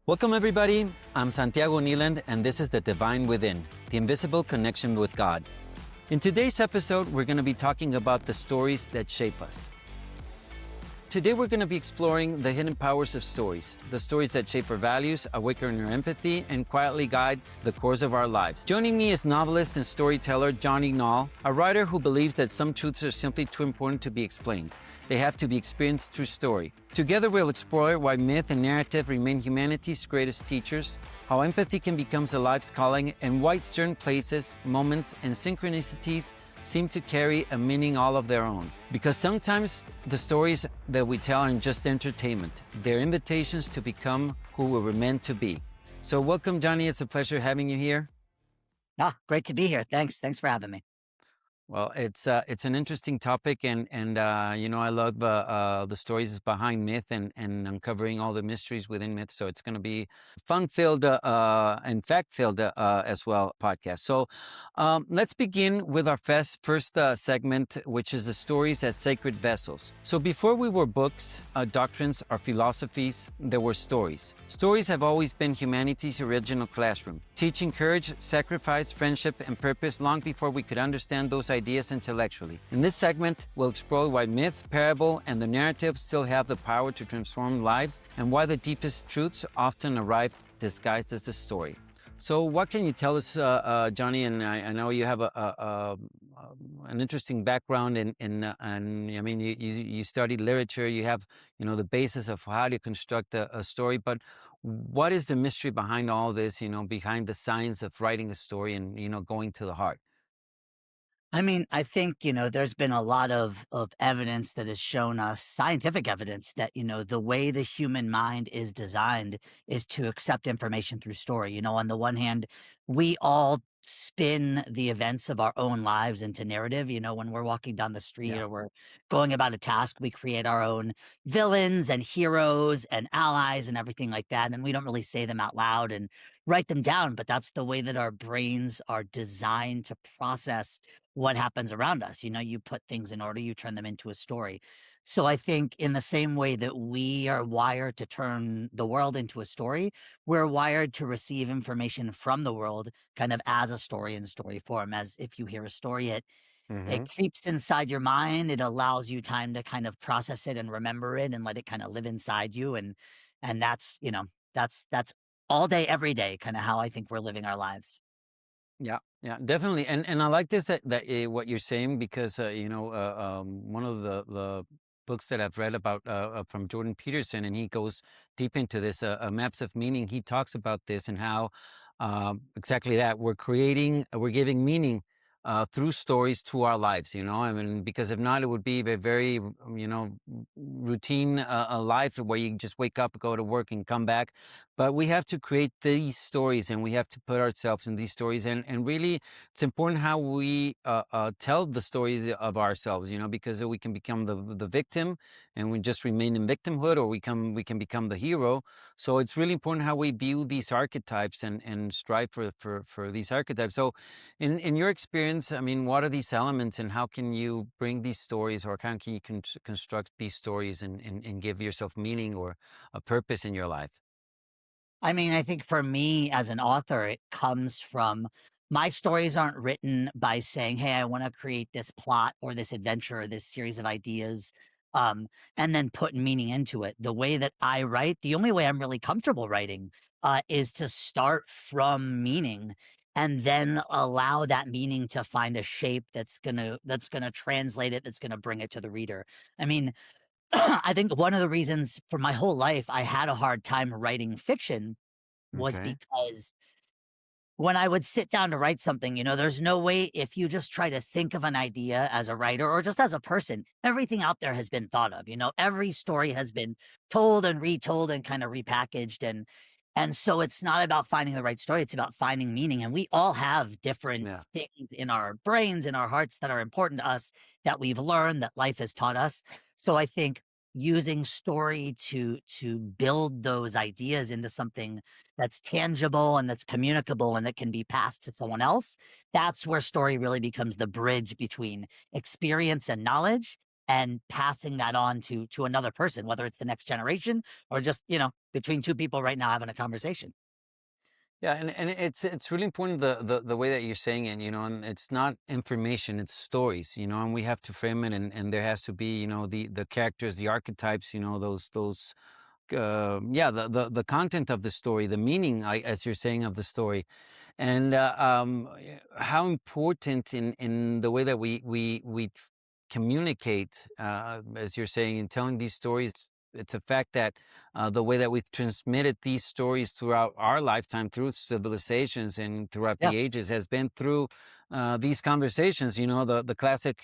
Welcome everybody, I'm Santiago Nieland and this is The Divine Within, the invisible connection with God. In today's episode, we're going to be talking about the stories that shape us. Today we're going to be exploring the hidden powers of stories, the stories that shape our values, awaken our empathy, and quietly guide the course of our lives. Joining me is novelist and storyteller Johnny Gnall, a writer who believes that some truths are simply too important to be explained. They have to be experienced through story. Together we'll explore why myth and narrative remain humanity's greatest teachers, how empathy can become a life's calling, and why certain places, moments, and synchronicities seem to carry a meaning all of their own. Because sometimes the stories that we tell aren't just entertainment. They're invitations to become who we were meant to be. So welcome, Johnny. It's a pleasure having you here. Great to be here. Thanks for having me. Well, it's an interesting topic, and I love the stories behind myth and uncovering all the mysteries within myth. So it's going to be fun-filled and fact-filled as well podcast. So let's begin with our first segment, which is the stories as sacred vessels. So before we were books, doctrines, or philosophies, there were stories. Stories have always been humanity's original classroom, teaching courage, sacrifice, friendship, and purpose long before we could understand those ideas intellectually. In this segment, we'll explore why myth, parable, and the narrative still have the power to transform lives, and why the deepest truths often arrive disguised as a story. So what can you tell us, Johnny? And I know you have an interesting background and I mean, you studied literature, you have, the basis of how to construct a story, but what is the mystery behind all this, behind the science of writing a story and, going to the heart? I mean, I think, there's been a lot of evidence that has shown us, scientific evidence, that, the way the human mind is designed is to accept information through story. On the one hand, we all spin the events of our own lives into narrative. When we're walking down the street Yeah. or we're going about a task, we create our own villains and heroes and allies and everything like that. And we don't really say them out loud and write them down, but that's the way that our brains are designed to process what happens around us. You put things in order, you turn them into a story. So I think in the same way that we are wired to turn the world into a story, we're wired to receive information from the world kind of as a story in story form. As if you hear a story, it Hmm. creeps inside your mind. It allows you time to kind of process it and remember it and let it kind of live inside you. And that's all day, every day, kind of how I think we're living our lives. Yeah, definitely. And I like this what you're saying because one of the books that I've read about from Jordan Peterson, and he goes deep into this maps of meaning. He talks about this and how exactly that we're giving meaning through stories to our lives. I mean, because if not, it would be a very routine a life where you just wake up, go to work, and come back. But we have to create these stories and we have to put ourselves in these stories. And really, it's important how we tell the stories of ourselves, because we can become the victim and we just remain in victimhood, or we can become the hero. So it's really important how we view these archetypes and strive for these archetypes. So in your experience, I mean, what are these elements and how can you bring these stories, or how can you construct these stories and give yourself meaning or a purpose in your life? I mean, I think for me as an author, it comes from my stories aren't written by saying, "Hey, I want to create this plot or this adventure or this series of ideas," um, and then put meaning into it. The way that I write, the only way I'm really comfortable writing, is to start from meaning and then allow that meaning to find a shape that's gonna translate it, that's gonna bring it to the reader. I mean, I think one of the reasons for my whole life I had a hard time writing fiction was Okay. because when I would sit down to write something, there's no way, if you just try to think of an idea as a writer or just as a person, everything out there has been thought of. Every story has been told and retold and kind of repackaged. And so it's not about finding the right story, it's about finding meaning. And we all have different Yeah. things in our brains, in our hearts, that are important to us, that we've learned, that life has taught us. So I think using story to build those ideas into something that's tangible and that's communicable and that can be passed to someone else, that's where story really becomes the bridge between experience and knowledge. and passing that on to another person, whether it's the next generation or just, between two people right now having a conversation. Yeah, and it's really important the way that you're saying it, and it's not information, it's stories, and we have to frame it, and there has to be, the characters, the archetypes, those yeah, the content of the story, the meaning, as you're saying, of the story, and how important in the way that we communicate, as you're saying, in telling these stories. It's a fact that the way that we've transmitted these stories throughout our lifetime, through civilizations and throughout Yeah, the ages, has been through these conversations. The classic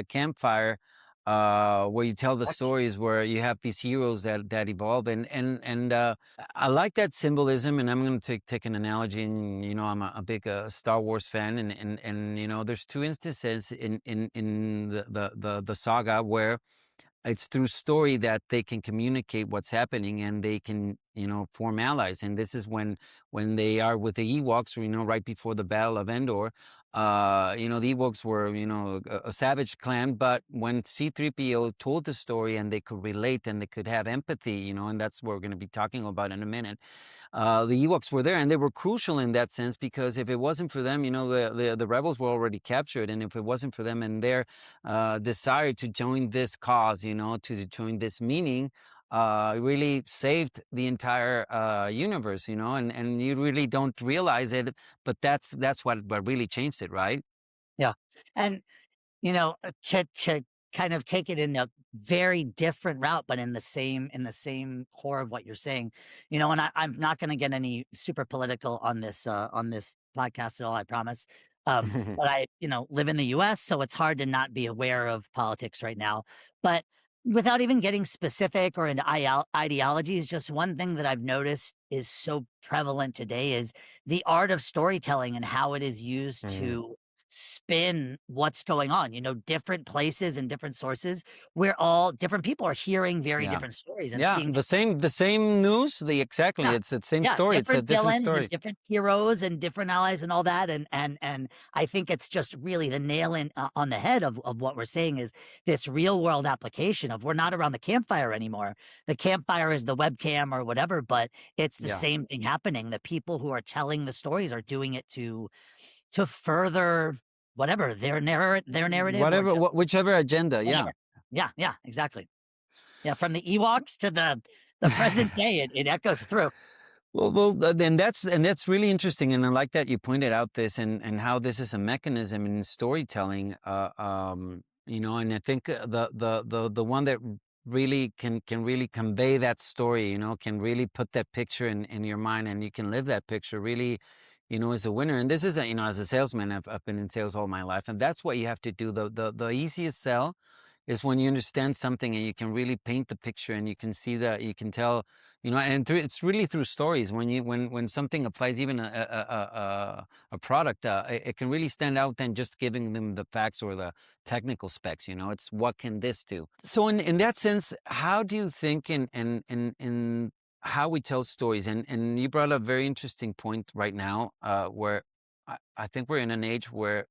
campfire, where you tell the exactly. stories, where you have these heroes that evolve, and I like that symbolism. And I'm going to take an analogy, and I'm a big Star Wars fan, and there's two instances in the saga where it's through story that they can communicate what's happening, and they can, form allies. And this is when they are with the Ewoks, right before the Battle of Endor. The Ewoks were, a savage clan, but when C-3PO told the story and they could relate and they could have empathy, and that's what we're going to be talking about in a minute. The Ewoks were there, and they were crucial in that sense, because if it wasn't for them, the rebels were already captured, and if it wasn't for them and their desire to join this cause, to join this meaning, really saved the entire universe, and you really don't realize it, but that's what really changed it, right? Yeah. And to kind of take it in a very different route, but in the same core of what you're saying, and I'm not going to get any super political on this podcast at all, I promise. But I, live in the U.S., so it's hard to not be aware of politics right now. But without even getting specific or into ideologies, just one thing that I've noticed is so prevalent today is the art of storytelling and how it is used Mhm. to spin what's going on, different places and different sources where all different people are hearing very Yeah. different stories and Yeah, seeing the same news, exactly. yeah. It's the same Yeah, story. It's a different different villains and story. different heroes and different allies and all that, and I think it's just really the nail on the head of what we're saying is this real world application of we're not around the campfire anymore. The campfire is the webcam or whatever, but it's the Yeah. same thing happening. The people who are telling the stories are doing it to further whatever their narrative or Whatever, just whichever agenda. Yeah. whatever. Yeah, yeah, exactly. Yeah, from the Ewoks to the present day, it echoes through. Then that's really interesting, and I like that you pointed out this, and how this is a mechanism in storytelling. And I think the one that really can really convey that story, can really put that picture in your mind, and you can live that picture really, is a winner. And this is as a salesman, I've been in sales all my life, and that's what you have to do. The easiest sell is when you understand something and you can really paint the picture, and you can see that, you can tell, and it's really through stories. When something applies, even a product, it can really stand out than just giving them the facts or the technical specs. It's what can this do. So in that sense, how do you think in how we tell stories? And you brought up a very interesting point right now, where I think we're in an age where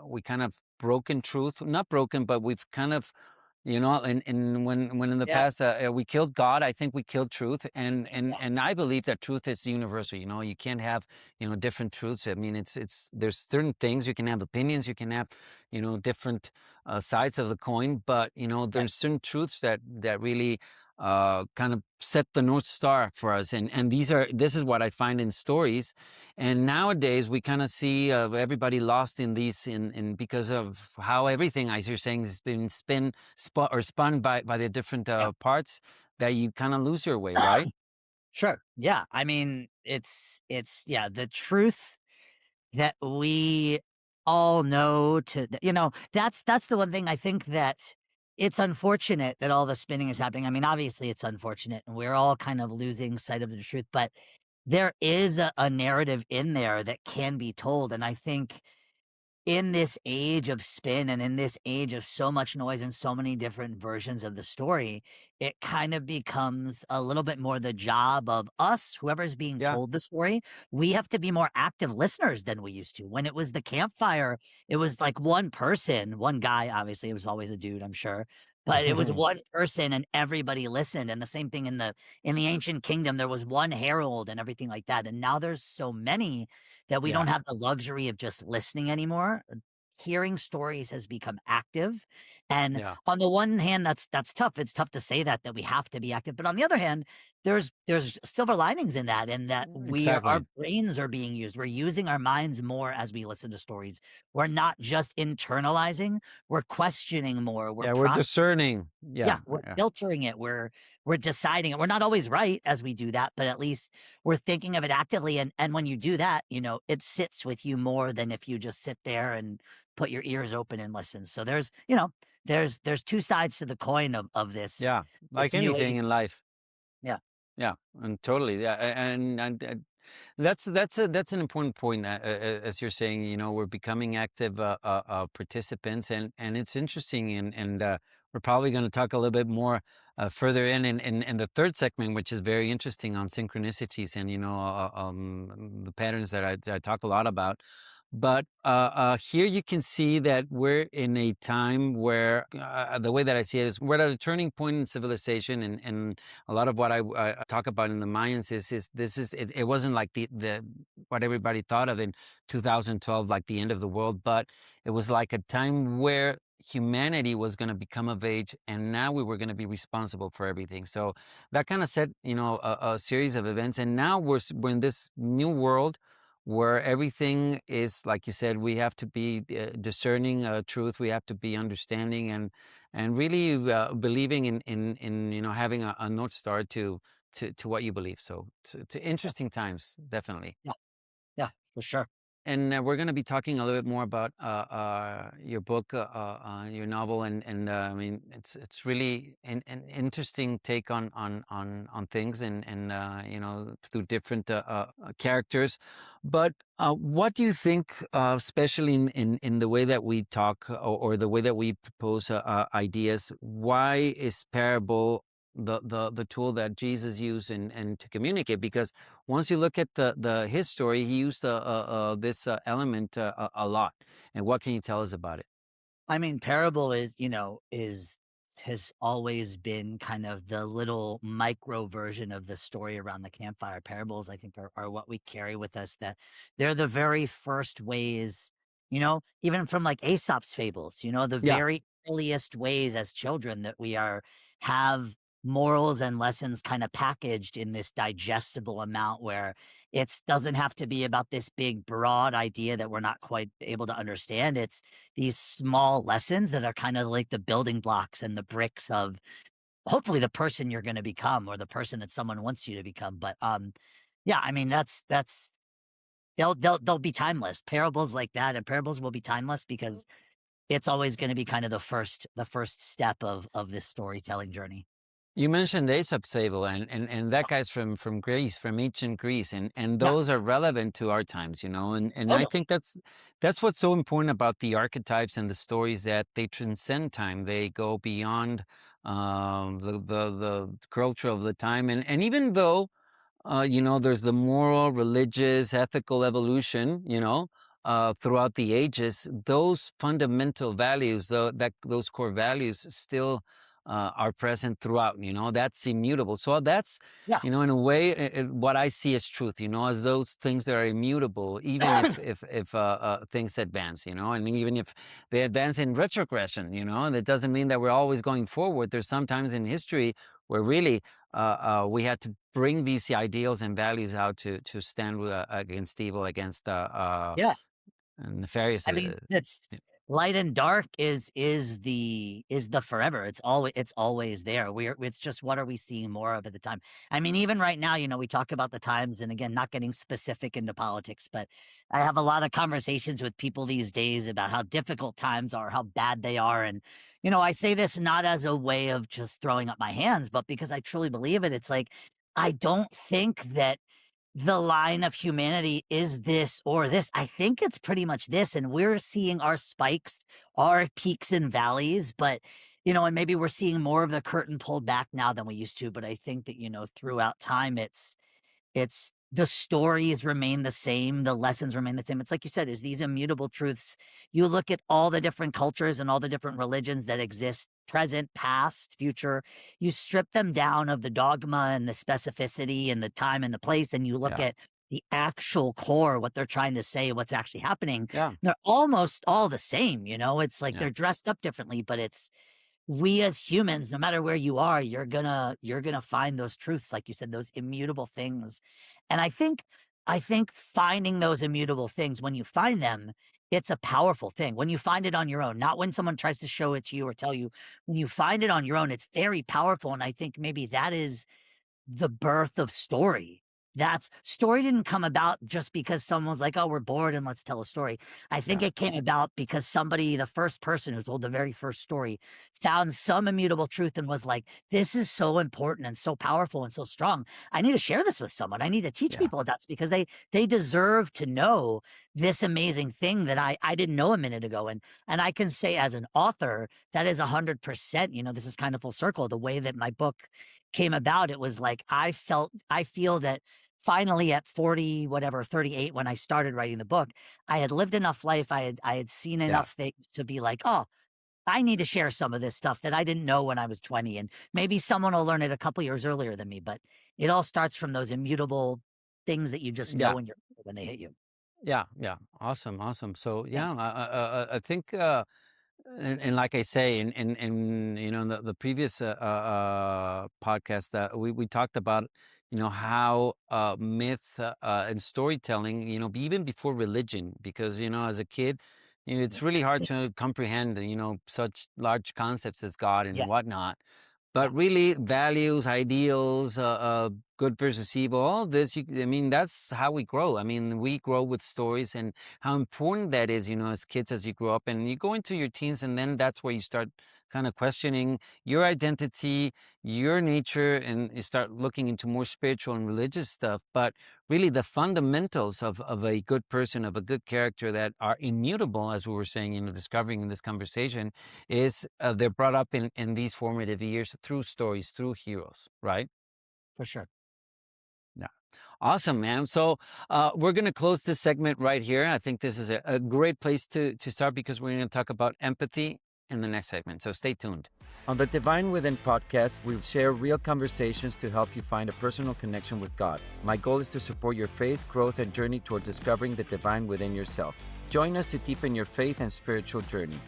we kind of broken truth, not broken, but we've kind of, and when in the Yeah, past, we killed God, I think we killed truth, and and yeah, and I believe that truth is universal. You can't have, different truths. I mean, it's there's certain things you can have opinions, you can have, different sides of the coin, but right. there's certain truths that really kind of set the North Star for us, and this is what I find in stories. And nowadays we kind of see everybody lost in these, in because of how everything, as you're saying, has been spun by the different Yeah. parts, that you kind of lose your way, right? Sure. Yeah, I mean, it's yeah, the truth that we all know that's the one thing I think that it's unfortunate that all the spinning is happening. I mean, obviously it's unfortunate and we're all kind of losing sight of the truth, but there is a narrative in there that can be told. And I think in this age of spin and in this age of so much noise and so many different versions of the story, it kind of becomes a little bit more the job of us, whoever's being Yeah. told the story. We have to be more active listeners than we used to. When it was the campfire, it was like one person, one guy, obviously, it was always a dude, I'm sure. but it was one person and everybody listened. And the same thing in the ancient kingdom, there was one herald and everything like that. And now there's so many that we Yeah, don't have the luxury of just listening anymore. Hearing stories has become active. And yeah, on the one hand, that's tough. It's tough to say that we have to be active. But on the other hand, there's silver linings in that our exactly. brains are being used. We're using our minds more as we listen to stories. We're not just internalizing, we're questioning more, we're Yeah, we're processing. discerning. Yeah, Yeah, we're yeah, filtering it, we're deciding it. We're not always right as we do that, but at least we're thinking of it actively, and when you do that, it sits with you more than if you just sit there and put your ears open and listen. So there's 2 sides to the coin of yeah. this Like new anything age. in life. Yeah. Yeah, and totally. Yeah, and that's an important point. As you're saying, we're becoming active participants, and it's interesting, and we're probably going to talk a little bit more further in the third segment, which is very interesting on synchronicities and the patterns that I talk a lot about. But here you can see that we're in a time where the way that I see it is we're at a turning point in civilization, and a lot of what I talk about in the Mayans is this is it wasn't like the what everybody thought of in 2012, like the end of the world, but it was like a time where humanity was going to become of age, and now we were going to be responsible for everything. So that kind of set a series of events, and now we're in this new world where everything is, like you said, we have to be discerning truth, we have to be understanding, and really believing in having a north star to what you believe. So to Yeah. interesting times, definitely. Yeah. Yeah, for sure. And we're going to be talking a little bit more about your book, your novel, and I mean, it's really an interesting take on things, and through different characters. But what do you think, especially in the way that we talk or the way that we propose ideas? Why is parable the tool that Jesus used and to communicate? Because once you look at the his story, he used this element a lot. And what can you tell us about it? I mean, parable is has always been kind of the little micro version of the story around the campfire. Parables, I think, are what we carry with us. That they're the very first ways, even from like Aesop's fables. The Yeah, very earliest ways as children that we have morals and lessons kind of packaged in this digestible amount where it doesn't have to be about this big broad idea that we're not quite able to understand. It's these small lessons that are kind of like the building blocks and the bricks of hopefully the person you're going to become or the person that someone wants you to become. But yeah, I mean that's they'll be timeless. Parables like that and parables will be timeless because it's always going to be kind of the first step of this storytelling journey. you mentioned Aesop's fable, and that guy's from Greece, from ancient Greece, and Yeah, those are relevant to our times, and I totally. think that's what's so important about the archetypes and the stories, that they transcend time, they go beyond the culture of the time, and even though there's the moral, religious, ethical evolution, throughout the ages. Those fundamental values, though, that those core values still are present throughout. That's immutable. So that's, Yeah. in a way, what I see as truth. As those things that are immutable, even if things advance. And even if they advance in retrogression. That doesn't mean that we're always going forward. There's sometimes in history where really we had to bring these ideals and values out to stand against evil, against Yeah. nefarious. I mean, it's light and dark is the forever. It's always there. It's just what are we seeing more of at the time? I mean, even right now, we talk about the times, and again, not getting specific into politics, but I have a lot of conversations with people these days about how difficult times are, how bad they are. And, I say this not as a way of just throwing up my hands, but because I truly believe it. It's like, I don't think that the line of humanity is this or this. I think it's pretty much this. And we're seeing our spikes, our peaks and valleys, but, and maybe we're seeing more of the curtain pulled back now than we used to. But I think that, throughout time, it's the stories remain the same, the lessons remain the same. It's like you said, is these immutable truths. You look at all the different cultures and all the different religions that exist, present, past, future. You strip them down of the dogma and the specificity and the time and the place, and you look Yeah. at the actual core, what they're trying to say, what's actually happening. Yeah. They're almost all the same, It's like Yeah. they're dressed up differently, but it's we as humans, no matter where you are, you're gonna find those truths, like you said, those immutable things. And I think finding those immutable things, when you find them, it's a powerful thing. When you find it on your own, not when someone tries to show it to you or tell you. When you find it on your own, it's very powerful. And I think maybe that is the birth of story. That's story didn't come about just because someone was like, "Oh, we're bored and let's tell a story." I think Yeah. it came about because somebody, the first person who told the very first story, found some immutable truth and was like, "This is so important and so powerful and so strong. I need to share this with someone. I need to teach Yeah. people that's because they deserve to know this amazing thing that I didn't know a minute ago." And I can say as an author, that is 100%, this is kind of full circle. The way that my book came about, it was like I feel that finally at 40, whatever, 38, when I started writing the book, I had lived enough life. I had seen Yeah. enough things to be like, oh, I need to share some of this stuff that I didn't know when I was 20. And maybe someone will learn it a couple years earlier than me, but it all starts from those immutable things that you just know Yeah. when they hit you. Yeah. Yeah. Awesome. Awesome. So yeah, Thanks. I think and like I say, in the previous podcast that we talked about, how myth and storytelling, even before religion, because as a kid, it's really hard Yeah. to comprehend, such large concepts as God and Yeah. whatnot. Yeah. But really, values, ideals, good versus evil, all this, I mean, that's how we grow. I mean, we grow with stories and how important that is, as kids, as you grow up and you go into your teens, and then that's where you start kind of questioning your identity, your nature, and you start looking into more spiritual and religious stuff. But really, the fundamentals of a good person, of a good character that are immutable, as we were saying, discovering in this conversation, is they're brought up in these formative years through stories, through heroes, right? For sure. Yeah. Awesome, man. So we're going to close this segment right here. I think this is a great place to start because we're going to talk about empathy in the next segment. So stay tuned. On the Divine Within podcast, we'll share real conversations to help you find a personal connection with God. My goal is to support your faith, growth, and journey toward discovering the divine within yourself. Join us to deepen your faith and spiritual journey.